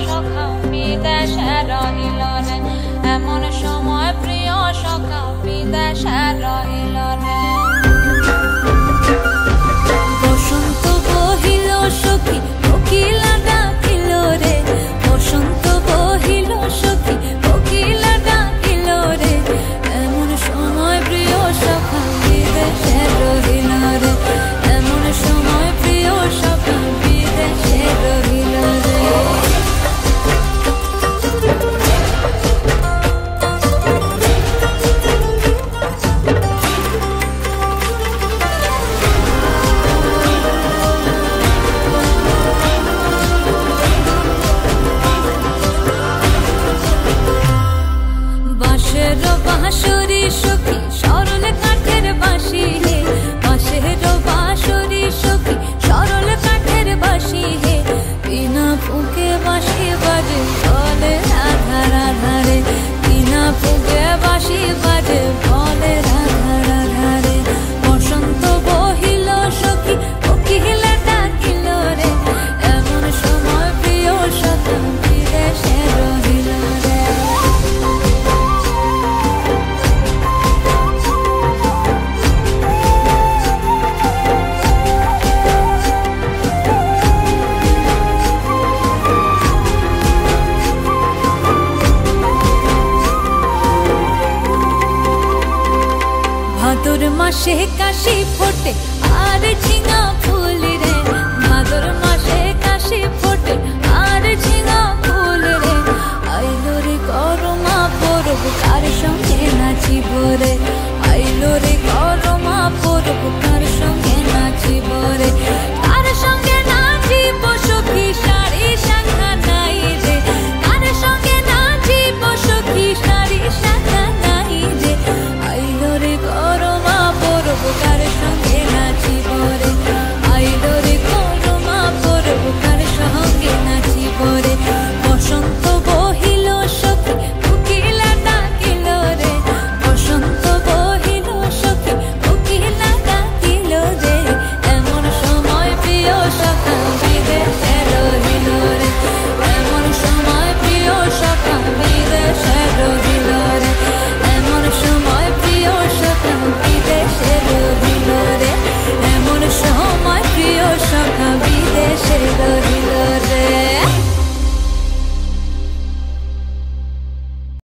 সখা বিদেশে রহিল রে, এমন সময় প্রিয় সখা বিদেশে রহিল রে। বসন্ত বহিল সখী কোকিলা ডাকিল রে, বসন্ত বহিল সখী কোকিলা ডাকিল রে, এমন সময় প্রিয় সখা বিদেশে রহিল রে, এমন সময় প্রিয় সখা বিদেশে রহিল রে। বাঁশের বাঁশরি সখী সরল কাঠের বাঁশি হে, বাঁশের বাঁশরি সখী সরল কাঠের বাঁশি হে, বিনা ফুঁকে বাঁশি বাজে বলে রাধা রাধা রে, বিনা ফুঁকে বাঁশি বাজে বলে রাধা রাধা রে। বসন্ত বহিল সখী কোকিলা ডাকিল রে, এমন সময় প্রিয় সখা বিদেশে রহিল রে। ভাদর মাসে কাশি ফোটে আর ঝিঙা ফুল রে, ভাদর মাসে কাশি ফোটে আর ঝিঙা ফুল রে, আইলো রে করমা পরব কার সঙ্গে নাচিব রে, আইলো রে করমা পরব কার সঙ্গে নাচিব রে।